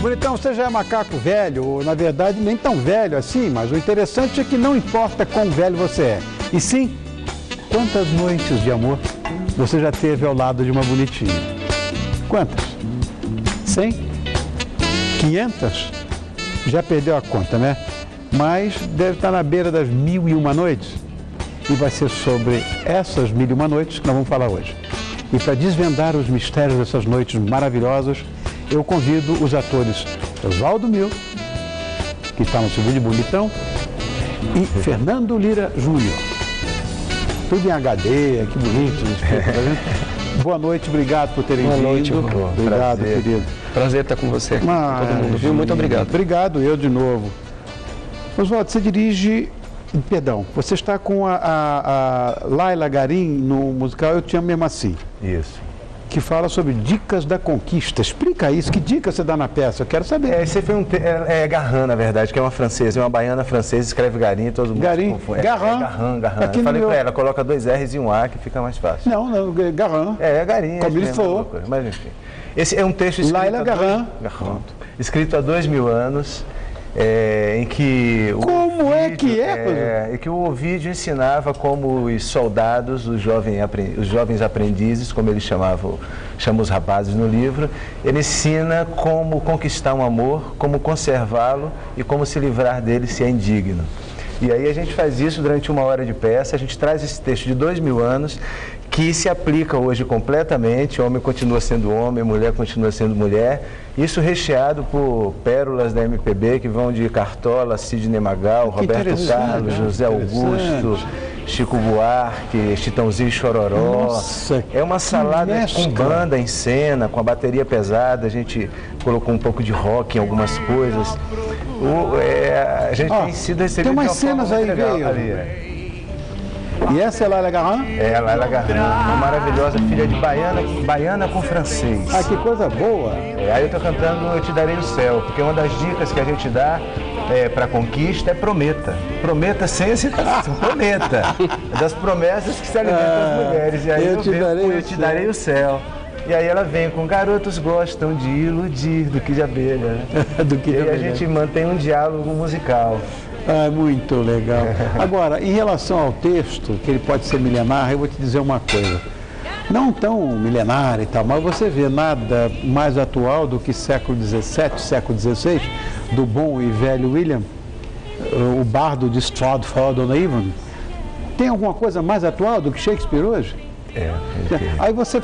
Bonitão, você já é macaco velho, ou na verdade nem tão velho assim, mas o interessante é que não importa quão velho você é, e sim, quantas noites de amor você já teve ao lado de uma bonitinha. Quantas? 100? 500? Já perdeu a conta, né? Mas deve estar na beira das 1001 noites. E vai ser sobre essas 1001 noites que nós vamos falar hoje. E para desvendar os mistérios dessas noites maravilhosas, eu convido os atores Oswaldo Mil, que está no segundo Bonitão, e Fernando Lira Júnior. Tudo em HD, que bonito. Tá vendo? Boa noite, obrigado por terem vindo. Boa noite, obrigado, prazer. querido. Prazer estar com você, com todo mundo, viu? Muito obrigado. Obrigado, eu de novo. Oswaldo, você dirige... Perdão, você está com a Laila Garim no musical Eu Te Amo Mesmo Assim. Isso. Que fala sobre dicas da conquista. Explica isso, que dica você dá na peça? Eu quero saber. Esse foi Garrin, na verdade, que é uma francesa, é uma baiana francesa, escreve Garim, todo mundo Garim, confunde. Garrin. Garrin. Eu falei pra ela, coloca 2 R's e um A, que fica mais fácil. Não, Garrin. É Garim. Como ele for. Mas enfim. Esse é um texto escrito Laila Garrin. Escrito há 2000 anos. Em que como é que é? Em que o Ovídio ensinava como os soldados, os jovens aprendizes, como ele chama os rapazes no livro, ele ensina como conquistar um amor, como conservá-lo e como se livrar dele se é indigno. E aí a gente faz isso durante 1 hora de peça, a gente traz esse texto de 2000 anos, que se aplica hoje completamente, homem continua sendo homem, mulher continua sendo mulher, isso recheado por pérolas da MPB que vão de Cartola, Sidney Magal, Roberto Carlos, José Augusto, Chico Buarque, Chitãozinho e Chororó. Nossa, é uma salada com banda em cena, com a bateria pesada, a gente colocou um pouco de rock em algumas coisas. A gente tem sido recebido tem umas cenas aí, veio. E essa é Laila Garrin? É, Laila Garrin, uma maravilhosa filha de baiana com francês. Ah, que coisa boa! Aí eu estou cantando Eu Te Darei o Céu, porque uma das dicas que a gente dá para conquista é prometa. Prometa sem hesitação, prometa. É das promessas que se alimentam as mulheres. E aí eu te darei o céu. E aí ela vem com garotos gostam de iludir, do que de abelha. Né? E aí a gente mantém um diálogo musical. Ah, muito legal. Agora, em relação ao texto, que ele pode ser milenar, eu vou te dizer uma coisa. Não tão milenar e tal, mas você vê nada mais atual do que século XVII, século XVI, do bom e velho William, o bardo de Stratford-on-Avon. Tem alguma coisa mais atual do que Shakespeare hoje? Aí você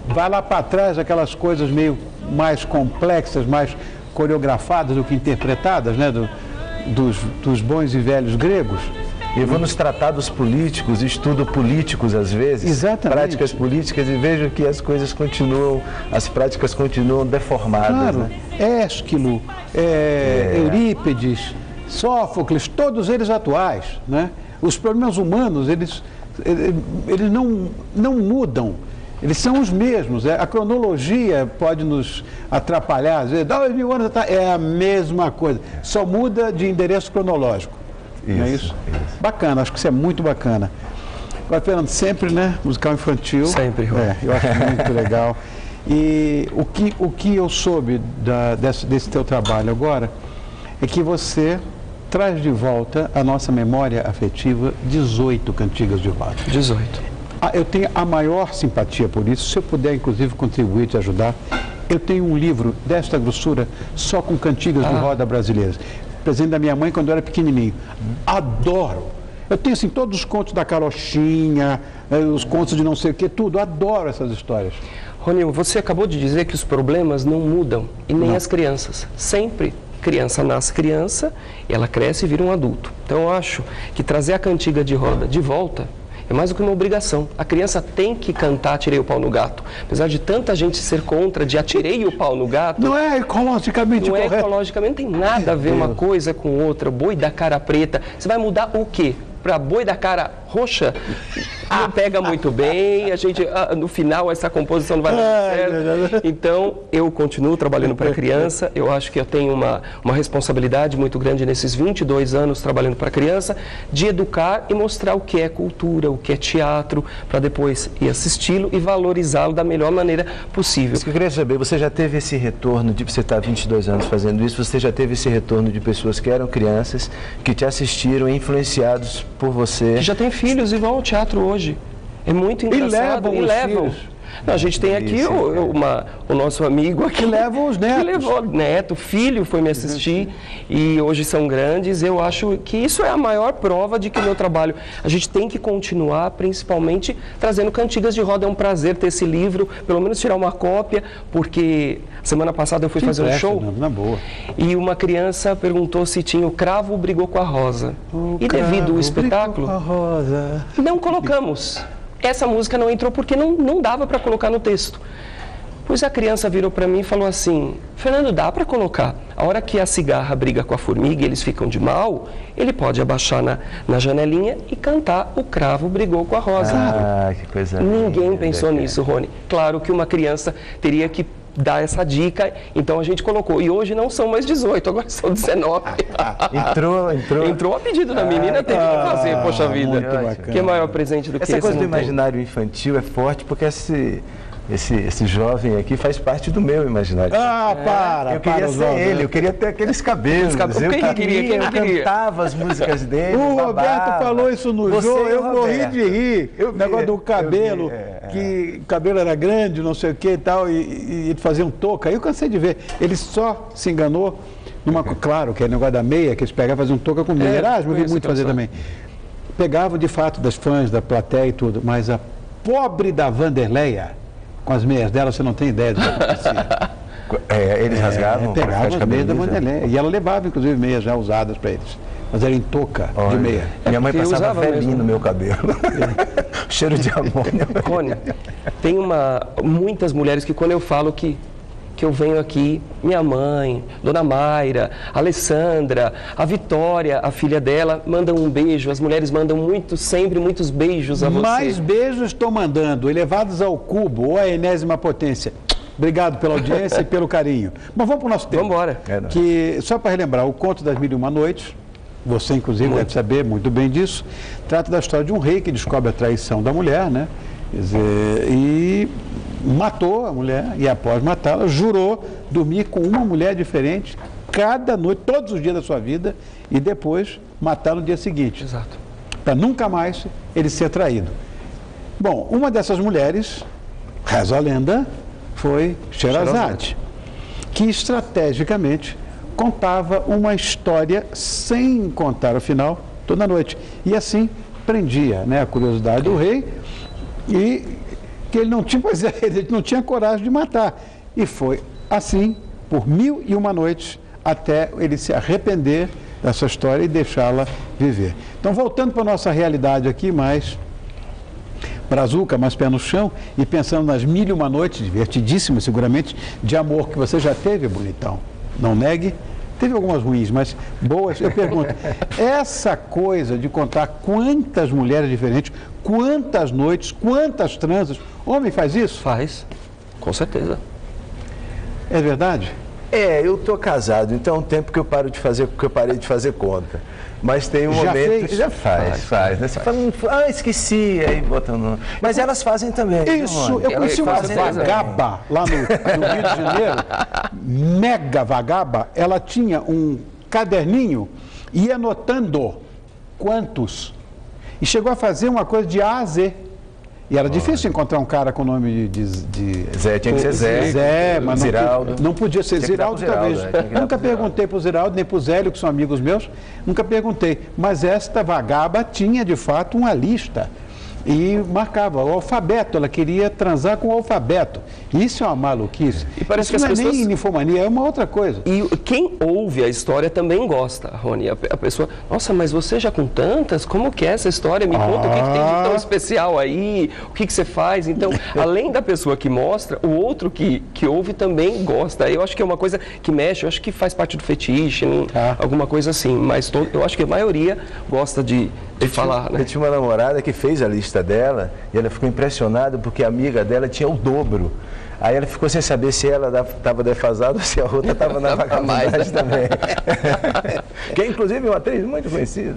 vai lá para trás, aquelas coisas meio mais complexas, mais coreografadas do que interpretadas, né? Dos bons e velhos gregos. Eu vou nos tratados políticos, estudo políticos às vezes, exatamente, práticas políticas, e vejo que as práticas continuam deformadas. Claro, né? Ésquilo, Eurípides, Sófocles, todos eles atuais, né? Os problemas humanos, eles não mudam. Eles são os mesmos. A cronologia pode nos atrapalhar, às vezes, 2000 anos atrás, é a mesma coisa. Só muda de endereço cronológico. Isso, não é isso? Bacana, acho que isso é muito bacana. Agora, Fernando, sempre, né? Musical infantil. Sempre. Eu acho muito legal. E o que eu soube desse teu trabalho agora é que você traz de volta à nossa memória afetiva 18 cantigas de roda. 18. Eu tenho a maior simpatia por isso. Se eu puder, inclusive, contribuir e te ajudar, eu tenho um livro desta grossura só com cantigas de roda brasileiras. Presente da minha mãe quando eu era pequenininho. Adoro. Eu tenho, assim, todos os contos da Carochinha, os contos de não sei o que, tudo. Adoro essas histórias. Ronil, você acabou de dizer que os problemas não mudam, e nem as crianças. Sempre criança nasce criança, ela cresce e vira um adulto. Então, eu acho que trazer a cantiga de roda de volta é mais do que uma obrigação. A criança tem que cantar Atirei o Pau no Gato. Apesar de tanta gente ser contra de Atirei o Pau no Gato... Não é ecologicamente correto. Não é ecologicamente, não tem nada a ver uma coisa com outra. Boi da cara preta. Você vai mudar o quê? Para boi da cara roxa? não pega muito bem, a gente, no final, essa composição não vai dar certo. Então, eu continuo trabalhando para criança, eu acho que eu tenho uma responsabilidade muito grande nesses 22 anos trabalhando para criança, de educar e mostrar o que é cultura, o que é teatro, para depois ir assisti-lo e valorizá-lo da melhor maneira possível. Isso que eu queria saber, você já teve esse retorno, de você estar 22 anos fazendo isso, você já teve esse retorno de pessoas que eram crianças, que te assistiram, influenciados por você? Que já tem filhos e vão ao teatro hoje. É muito engraçado. E levam os filhos. Não, a gente tem aqui o nosso amigo aqui. Que leva os netos. Que levou neto, filho foi me assistir e hoje são grandes. Eu acho que isso é a maior prova de que o meu trabalho, a gente tem que continuar, principalmente trazendo cantigas de roda. É um prazer ter esse livro, pelo menos tirar uma cópia, porque semana passada eu fui fazer um show na boa. E uma criança perguntou se tinha o Cravo Brigou com a Rosa. E devido ao espetáculo, não colocamos. Essa música não entrou porque não dava para colocar no texto. Pois a criança virou para mim e falou assim, Fernando, dá para colocar. A hora que a cigarra briga com a formiga e eles ficam de mal, ele pode abaixar na janelinha e cantar O Cravo Brigou com a Rosa. Ah, que coisa linda. Ninguém pensou nisso, Rony. Claro que uma criança teria que dar essa dica, então a gente colocou. E hoje não são mais 18, agora são 19. Entrou a pedido da menina, teve que fazer, poxa vida. Que maior presente do que esse? Essa coisa do imaginário infantil é forte porque esse jovem aqui faz parte do meu imaginário. Eu queria ser ele, eu queria ter aqueles cabelos. Eu cantava as músicas dele. O Roberto falou isso no jogo, eu morri de rir. O negócio do cabelo, que o cabelo era grande, não sei o que e tal, e ele fazia um toca. Aí eu cansei de ver. Ele só se enganou claro, que é o negócio da meia, que eles pegavam e faziam um toca com meia. Erasmo, eu vi muito fazer também. Pegavam de fato das fãs, da plateia e tudo, mas a pobre da Vanderleia, com as meias dela, você não tem ideia do que acontecia. Eles rasgavam? Pegavam as meias da Vanderleia. E ela levava, inclusive, meias já usadas para eles. Mas era em touca de meia. Minha mãe passava velhinho no meu cabelo. Cheiro de amônia. Rony, tem muitas mulheres que quando eu falo que eu venho aqui, minha mãe, Dona Mayra, Alessandra, a Vitória, a filha dela, mandam um beijo. As mulheres mandam sempre muitos beijos a você. Mais beijos estou mandando, elevados ao cubo ou à enésima potência. Obrigado pela audiência e pelo carinho. Mas vamos para o nosso tema. Vamos embora. Que, só para relembrar, o Conto das Mil e Uma Noites, você inclusive deve saber muito bem disso, trata da história de um rei que descobre a traição da mulher, né? Quer dizer, e matou a mulher e após matá-la, jurou dormir com uma mulher diferente cada noite, todos os dias da sua vida e depois matar no dia seguinte. Exato. Para nunca mais ele ser traído. Bom, uma dessas mulheres, reza a lenda, foi Sherazade, que estrategicamente contava uma história sem contar o final toda noite. E assim prendia, né, a curiosidade do rei e que ele não tinha coragem de matar. E foi assim por 1001 noites até ele se arrepender dessa história e deixá-la viver. Então, voltando para a nossa realidade aqui, mais brazuca, mais pé no chão, e pensando nas 1001 noites, divertidíssimas seguramente, de amor que você já teve, bonitão. Não negue. Teve algumas ruins, mas boas. Eu pergunto, essa coisa de contar quantas mulheres diferentes, quantas noites, quantas transas, homem faz isso? Faz, com certeza. É verdade? Eu tô casado, então é um tempo que eu parei de fazer conta. Mas tem um momento... Já faz. Né? Você fala, esqueci, aí bota no... Mas elas fazem também. Isso, eu conheci uma vagaba lá no Rio de Janeiro, mega vagaba, ela tinha um caderninho e ia anotando quantos. E chegou a fazer uma coisa de A a Z. E era difícil encontrar um cara com o nome de Zé, tinha que ser Zé. Zé, mas Ziraldo. Não podia ser Ziraldo, talvez. Nunca perguntei para o Ziraldo, nem para o Zélio, que são amigos meus, nunca perguntei. Mas esta vagaba tinha, de fato, uma lista. E marcava o alfabeto, ela queria transar com o alfabeto. Isso é uma maluquice. E parece isso que não é nem ninfomania, é uma outra coisa. E quem ouve a história também gosta, Rony. A pessoa, nossa, mas você já com tantas, como que é essa história? Me conta o que tem de tão especial aí, o que você faz. Então, além da pessoa que mostra, o outro que ouve também gosta. Eu acho que é uma coisa que mexe, eu acho que faz parte do fetiche, alguma coisa assim. Mas eu acho que a maioria gosta de falar, né? Eu tinha uma namorada que fez a lista revista dela e ela ficou impressionada porque a amiga dela tinha o dobro. Aí ela ficou sem saber se ela estava defasada ou se a outra estava na vagabundagem também. Que é, inclusive, uma atriz muito conhecida.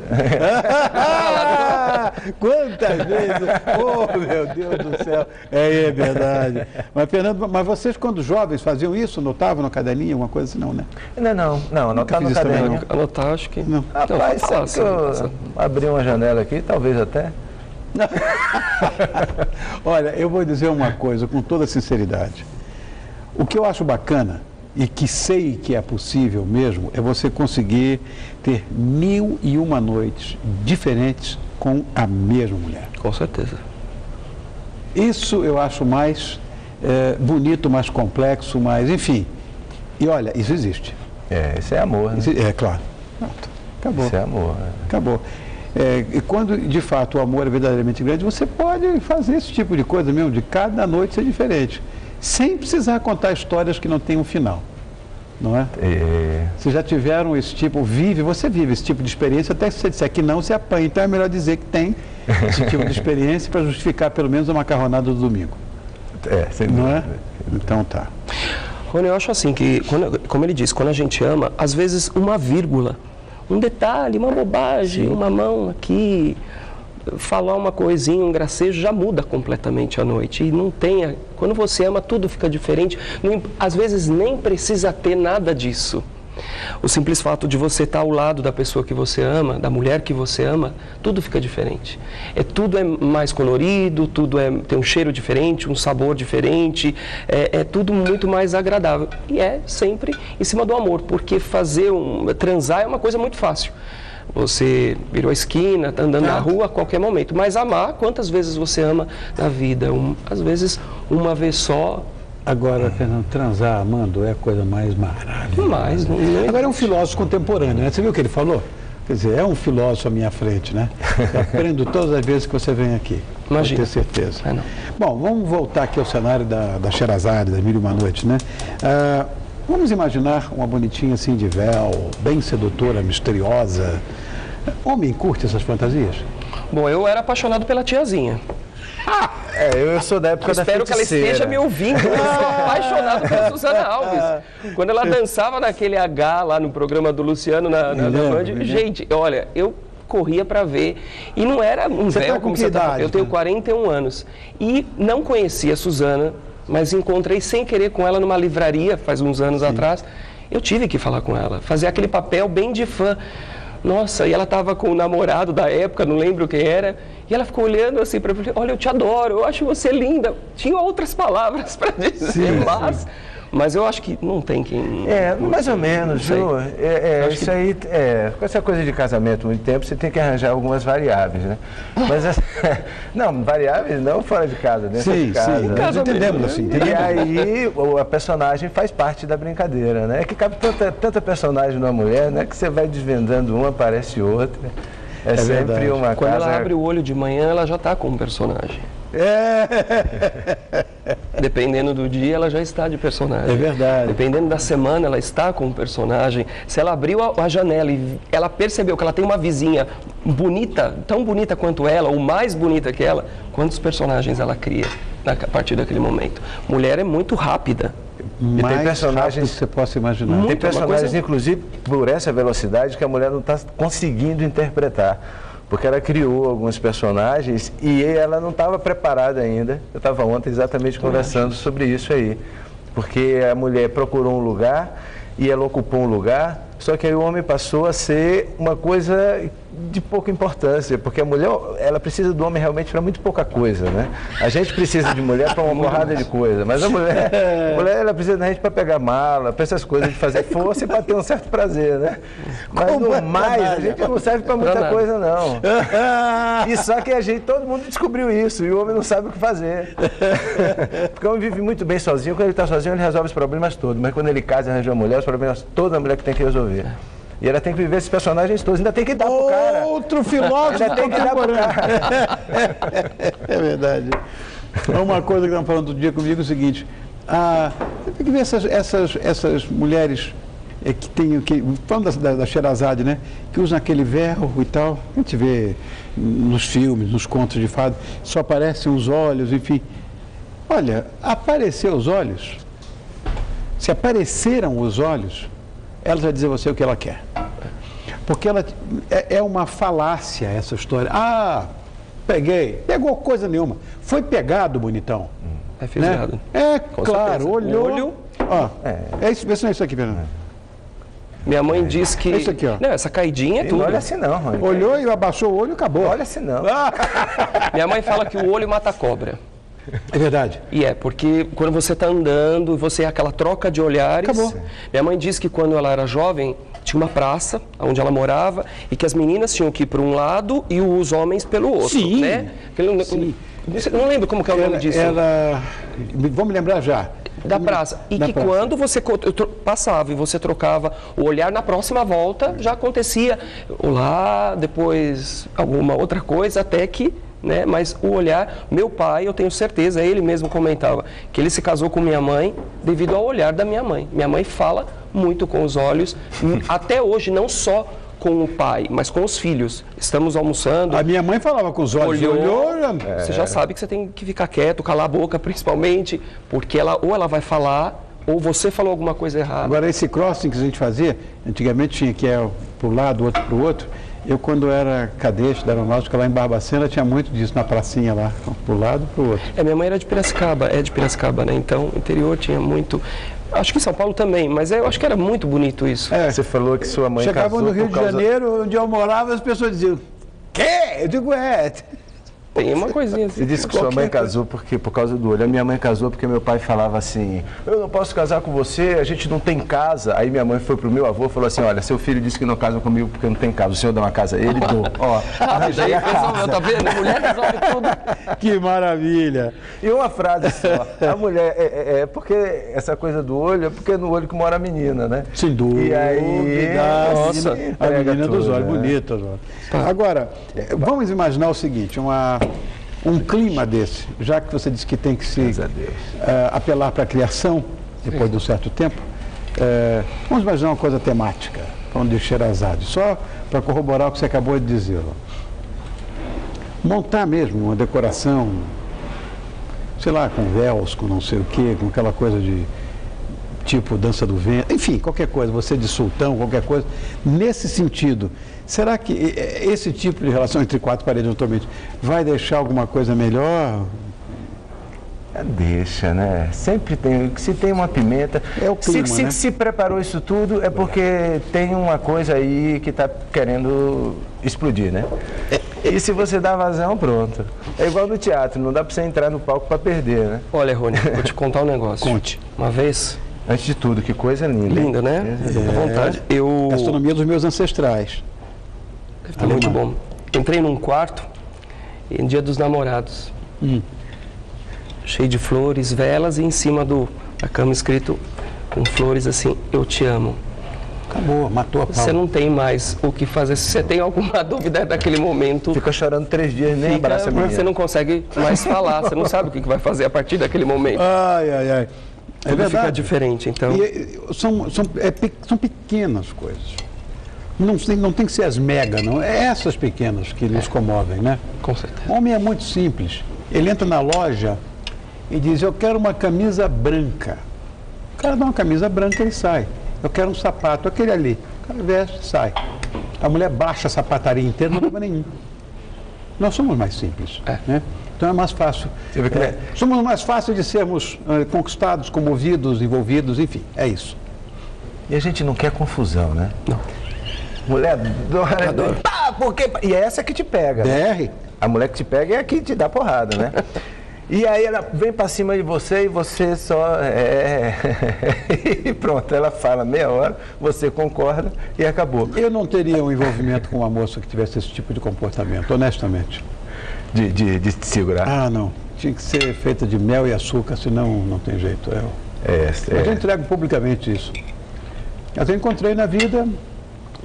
Quantas vezes? Oh, meu Deus do céu. É verdade. Mas, Fernando, mas vocês, quando jovens, faziam isso? Notavam no caderninho, alguma coisa assim? Não, né? Não, anotar no caderninho. Anotar, acho que... Não. Rapaz, sabe que eu abri uma janela aqui, talvez até... Olha, eu vou dizer uma coisa com toda sinceridade. O que eu acho bacana e que sei que é possível mesmo é você conseguir ter 1001 noites diferentes com a mesma mulher. Com certeza. Isso eu acho mais bonito, mais complexo, mais, enfim. E olha, isso existe. Isso é amor, né? É claro. Pronto. Acabou. Isso é amor. Acabou. E quando, de fato, o amor é verdadeiramente grande, você pode fazer esse tipo de coisa mesmo, de cada noite ser diferente, sem precisar contar histórias que não têm um final, não é? Vocês já tiveram esse tipo, você vive esse tipo de experiência, até se você disser que não, você apanha. Então é melhor dizer que tem esse tipo de experiência para justificar pelo menos a macarronada do domingo. Sem não dúvida. É? Então tá. Rony, eu acho assim que, como ele disse, quando a gente ama, às vezes uma vírgula, um detalhe, uma bobagem, uma mão aqui, falar uma coisinha, um gracejo, já muda completamente a noite. E não tem, quando você ama, tudo fica diferente. Às vezes nem precisa ter nada disso. O simples fato de você estar ao lado da pessoa que você ama, da mulher que você ama, tudo fica diferente. Tudo é mais colorido, tudo tem um cheiro diferente, um sabor diferente, é tudo muito mais agradável. E é sempre em cima do amor, porque transar é uma coisa muito fácil. Você virou a esquina, está andando na rua a qualquer momento. Mas amar, quantas vezes você ama na vida? Às vezes, uma vez só. Agora, Fernando, transar amando é a coisa mais maravilhosa. Agora é um filósofo contemporâneo, né? Você viu o que ele falou? Quer dizer, é um filósofo à minha frente, né? Eu aprendo todas as vezes que você vem aqui. Imagina. Pode ter certeza. Bom, vamos voltar aqui ao cenário da Sherazade, das 1001 Noites, né? Vamos imaginar uma bonitinha assim de véu, bem sedutora, misteriosa. Homem curte essas fantasias? Bom, eu era apaixonado pela tiazinha. Eu sou da época da feiticeira. Espero que ela esteja me ouvindo. Eu sou apaixonado pela Susana Alves. Quando ela dançava naquele H lá no programa do Luciano na Band, gente, olha, eu corria para ver. E não era um véu como você tá. Eu tenho 41 anos. E não conhecia a Susana, mas encontrei sem querer com ela numa livraria, faz uns anos atrás. Eu tive que falar com ela, fazer aquele papel bem de fã. Nossa, e ela estava com o namorado da época, não lembro quem era, e ela ficou olhando assim para mim, olha, eu te adoro, eu acho você linda. Tinha outras palavras para dizer, mas eu acho que não tem quem... mais ou menos, viu? Isso aí, com essa coisa de casamento muito tempo, você tem que arranjar algumas variáveis, né? Mas, não, variáveis não fora de casa, dentro de casa. Sim, nós entendemos assim. E aí, a personagem faz parte da brincadeira, né? É que cabe tanta personagem numa mulher, né? Que você vai desvendando uma, aparece outra. É sempre verdade. uma Quando casa... ela abre o olho de manhã, ela já está com um personagem. Dependendo do dia, ela já está de personagem. É verdade. Dependendo da semana, ela está com um personagem. Se ela abriu a janela e ela percebeu que ela tem uma vizinha bonita, tão bonita quanto ela, ou mais bonita que ela, quantos personagens ela cria a partir daquele momento? Mulher é muito rápida. Mais tem personagens que você possa imaginar. Tem personagens, inclusive, por essa velocidade que a mulher não está conseguindo interpretar. Porque ela criou alguns personagens e ela não estava preparada ainda. Eu estava ontem exatamente conversando sobre isso aí. Porque a mulher procurou um lugar e ela ocupou um lugar, só que aí o homem passou a ser uma coisa de pouca importância, porque a mulher, ela precisa do homem realmente para muito pouca coisa, né? A gente precisa de mulher para uma porrada de coisa, mas a mulher ela precisa da gente para pegar mala, para essas coisas de fazer força e para ter um certo prazer, né? Mas no mais, a gente não serve para muita coisa, não. E só que todo mundo descobriu isso, e o homem não sabe o que fazer. Porque o homem vive muito bem sozinho, quando ele está sozinho ele resolve os problemas todos, mas quando ele casa e arranja uma mulher, os problemas toda a mulher que tem que resolver. E ela tem que viver esses personagens todos, ainda tem que dar pro cara. Outro filósofo ainda tem que dar pro cara. É verdade. Uma coisa que estavam falando outro dia comigo é o seguinte, você tem que ver essas mulheres que tem, falando da Sherazade, né? Que usam aquele véu e tal. A gente vê nos filmes, nos contos de fada, só aparecem os olhos, enfim. Olha, aparecer os olhos, se apareceram os olhos, ela vai dizer a você o que ela quer. Porque ela é uma falácia essa história. Ah, pegou coisa nenhuma. Foi pegado, bonitão. É fisgado. Né? É, com claro, certeza. Olhou. Ó, é isso, vê se não é isso aqui, Fernando. Minha mãe diz que... É isso aqui, ó. Não, essa caidinha é tudo. Não olha assim não, mãe. Olhou e abaixou o olho e acabou. Olha assim não. Minha mãe fala que o olho mata a cobra. É verdade. E porque quando você está andando, você aquela troca de olhares... Acabou. Minha mãe diz que quando ela era jovem, tinha uma praça onde ela morava e que as meninas tinham que ir para um lado e os homens pelo outro. Sim. Né? Sim. Não lembro como que é o nome disso. Vamos lembrar já. Da praça. E que quando você passava e você trocava o olhar, na próxima volta já acontecia olá, depois alguma outra coisa, até que, né? Mas o olhar, meu pai, eu tenho certeza, ele mesmo comentava, que ele se casou com minha mãe devido ao olhar da minha mãe. Minha mãe fala muito com os olhos, até hoje, não só com o pai, mas com os filhos. Estamos almoçando. A minha mãe falava com os olhos. Olhou, você já sabe que você tem que ficar quieto, calar a boca principalmente, porque ou ela vai falar, ou você falou alguma coisa errada. Agora, esse crossing que a gente fazia, antigamente tinha que ir para o lado, outro para o outro. Eu, quando era cadete da aeronáutica lá em Barbacena, tinha muito disso na pracinha lá, para o lado e para o outro. Minha mãe era de Piracicaba, né? Então, o interior tinha muito... Acho que em São Paulo também, mas eu acho que era muito bonito isso. Você falou que sua mãe Chegavam casou no Rio de Janeiro, onde eu morava, as pessoas diziam, quê? Eu digo, Tem uma coisinha assim. Você disse que sua mãe casou por causa do olho. A minha mãe casou porque meu pai falava assim, eu não posso casar com você, a gente não tem casa. Aí minha mãe foi pro meu avô e falou assim, olha, seu filho disse que não casa comigo porque não tem casa. O senhor dá uma casa a ele? Dou. Ó, daí resolveu, tá vendo? A mulher resolve tudo. Que maravilha. E uma frase só. A mulher, porque essa coisa do olho, é porque é no olho que mora a menina, né? Sem dúvida. E aí, nossa, a menina dos olhos, bonita. Agora, vamos imaginar o seguinte, um clima desse, já que você disse que tem que se apelar para a criação, depois de um certo tempo, vamos imaginar uma coisa temática, falando de Sherazade, só para corroborar o que você acabou de dizer. Montar mesmo uma decoração, sei lá, com véus, com não sei o quê, com aquela coisa de tipo dança do vento, enfim, qualquer coisa, você de sultão, qualquer coisa, nesse sentido. Será que esse tipo de relação entre quatro paredes atualmente vai deixar alguma coisa melhor? Deixa, né? Sempre tem. Se tem uma pimenta. É o clima, né? Se preparou isso tudo, é porque tem uma coisa aí que está querendo explodir, né? E se você dá vazão, pronto. É igual no teatro, não dá para você entrar no palco para perder, né? Olha, Rony, vou te contar um negócio. Conte. Uma vez... Antes de tudo, que coisa linda. Linda, né? À vontade. Gastronomia dos meus ancestrais. Tá muito bom. Entrei num quarto em Dia dos Namorados. Cheio de flores, velas e em cima da cama escrito com flores assim, eu te amo. Acabou, matou a pau. Você não tem mais o que fazer. Se você tem alguma dúvida daquele momento... Fica chorando 3 dias, nem abraça a menina. Você não consegue mais falar, você não sabe o que vai fazer a partir daquele momento. Ai. É verdade. Fica diferente, então. São pequenas coisas. Não tem que ser as mega, não. É essas pequenas que nos comovem, né? Com certeza. O homem é muito simples. Ele entra na loja e diz, eu quero uma camisa branca. O cara dá uma camisa branca e ele sai. Eu quero um sapato, aquele ali. O cara veste e sai. A mulher baixa a sapataria inteira, não leva nenhum. Nós somos mais simples, né? Então é mais fácil. Somos mais fáceis de sermos conquistados, comovidos, envolvidos, enfim, é isso. E a gente não quer confusão, né? Não. Mulher adora. Porque... E é essa que te pega. DR. A mulher que te pega é a que te dá porrada, né? E aí ela vem pra cima de você e você só e pronto, ela fala meia hora, você concorda e acabou. Eu não teria um envolvimento com uma moça que tivesse esse tipo de comportamento, honestamente. De segurar? Ah, não. Tinha que ser feita de mel e açúcar, senão não tem jeito. Mas eu entrego publicamente isso. Eu encontrei na vida,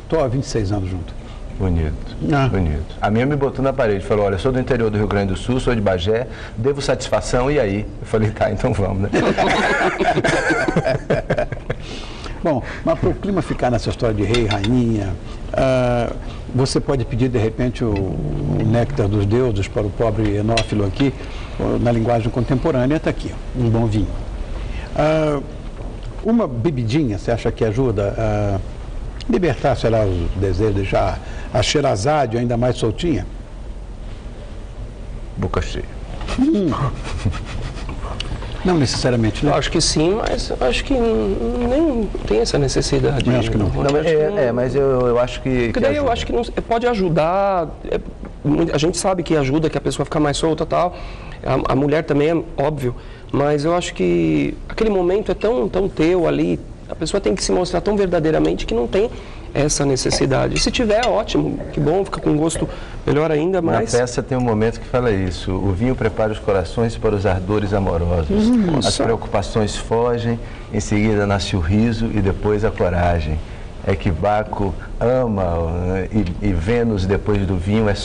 estou há 26 anos junto. Bonito, bonito. A minha me botou na parede, falou, olha, sou do interior do Rio Grande do Sul, sou de Bagé, devo satisfação, e aí? Eu falei, tá, então vamos, né? Bom, mas para o clima ficar nessa história de rei, rainha, você pode pedir, de repente, o néctar dos deuses para o pobre enófilo aqui, na linguagem contemporânea, está aqui, ó, um bom vinho. Uma bebidinha, você acha que ajuda a libertar, sei lá, os desejos, deixar a Sherazade ainda mais soltinha? Boca cheia. Não necessariamente, né? Eu acho que sim, mas eu acho que nem tem essa necessidade. Eu acho que não. Mas eu acho que... Porque daí eu acho que não, pode ajudar, a gente sabe que ajuda, que a pessoa fica mais solta e tal, a mulher também é óbvio, mas eu acho que aquele momento é tão teu ali, a pessoa tem que se mostrar tão verdadeiramente que não tem essa necessidade. Se tiver, ótimo, que bom, fica com gosto melhor ainda, mas... Na peça tem um momento que fala isso, o vinho prepara os corações para os ardores amorosos, as preocupações fogem, em seguida nasce o riso e depois a coragem. É que Baco ama e Vênus depois do vinho é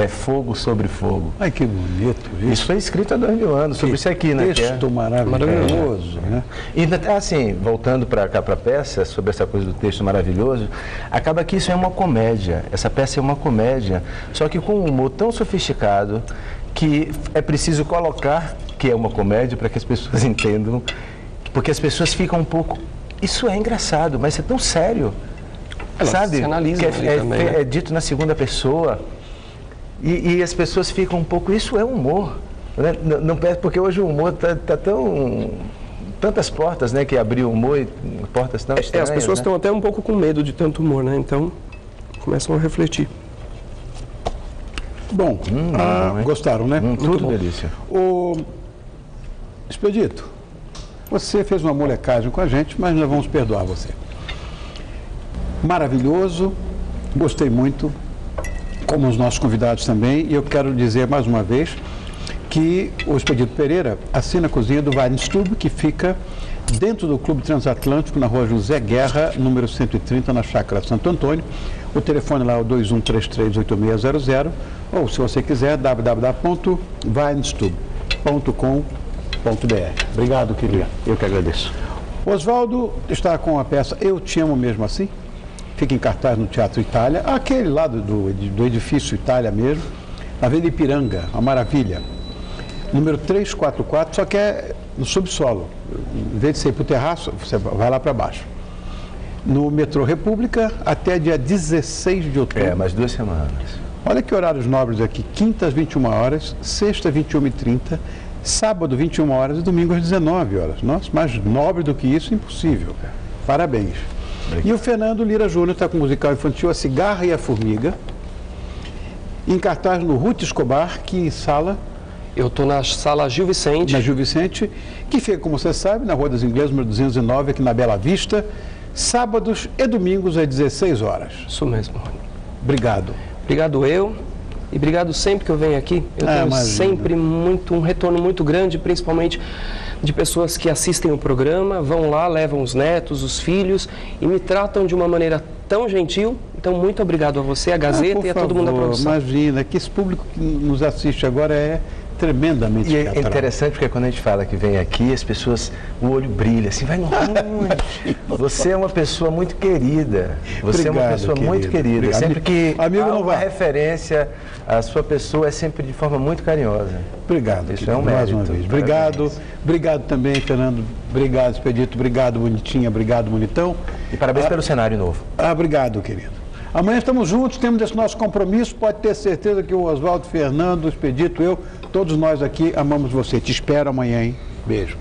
fogo sobre fogo. Ai, que bonito isso. Foi escrito há 2000 anos, sobre isso aqui, né? Texto maravilhoso, né? E assim, voltando para cá para a peça, sobre essa coisa do texto maravilhoso, acaba que isso é uma comédia, essa peça é uma comédia, só que com um humor tão sofisticado que é preciso colocar que é uma comédia para que as pessoas entendam, porque as pessoas ficam um pouco... Isso é engraçado, mas é tão sério, sabe? Se analisa também, né? É dito na segunda pessoa e as pessoas ficam um pouco... Isso é humor, né? Não, porque hoje o humor está tão... Tantas portas, né, que abriu o humor e portas tão estranhas, as pessoas estão, né? até um pouco com medo de tanto humor, né? Então, começam a refletir. Bom, gostaram, né? Tudo delícia. O Expedito, você fez uma molecagem com a gente, mas nós vamos perdoar você. Maravilhoso, gostei muito, como os nossos convidados também, e eu quero dizer mais uma vez que o Expedito Pereira assina a cozinha do Weinstube, que fica dentro do Clube Transatlântico, na rua José Guerra, número 130, na Chácara Santo Antônio. O telefone lá é o 21338600, ou se você quiser, www.weinstube.com.br. Obrigado, querido. Eu que agradeço. Oswaldo está com a peça Eu Te Amo Mesmo Assim. Fica em cartaz no Teatro Itália, aquele lado do edifício Itália mesmo, na Avenida Ipiranga, uma maravilha. Número 344, só que é no subsolo. Em vez de você ir para o terraço, você vai lá para baixo. No metrô República, até dia 16 de outubro. Mais 2 semanas. Olha que horários nobres aqui. Quinta às 21 horas, sexta às 21h30, sábado 21 horas e domingo às 19 horas. Nossa, mais nobre do que isso, impossível. Parabéns. Obrigado. E o Fernando Lira Júnior está com o musical infantil A Cigarra e a Formiga, em cartaz no Ruth Escobar, que sala... Eu estou na sala Gil Vicente. Na Gil Vicente, que fica, como você sabe, na Rua das Inglesas, número 209, aqui na Bela Vista, sábados e domingos às 16 horas. Isso mesmo, Rony. Obrigado. Obrigado eu. E obrigado sempre que eu venho aqui. Eu tenho sempre um retorno muito grande, principalmente de pessoas que assistem o programa, vão lá, levam os netos, os filhos e me tratam de uma maneira tão gentil. Então, muito obrigado a você, a Gazeta e a todo mundo da produção. Imagina, que esse público que nos assiste agora é tremendamente E é interessante porque quando a gente fala que vem aqui, as pessoas, o olho brilha, assim, vai no Você é uma pessoa muito querida. Você é uma pessoa muito querida. Obrigado. Sempre que amigo há não uma vai. referência, a sua pessoa é sempre de forma muito carinhosa. Obrigado. Isso é um mérito. Mais uma vez. Obrigado. Obrigado também, Fernando. Obrigado, Expedito. Obrigado, Bonitinha. Obrigado, Bonitão. E parabéns pelo cenário novo. Obrigado, querido. Amanhã estamos juntos, temos esse nosso compromisso. Pode ter certeza que o Oswaldo, Fernando, o Expedito, eu, todos nós aqui amamos você. Te espero amanhã, hein? Beijo.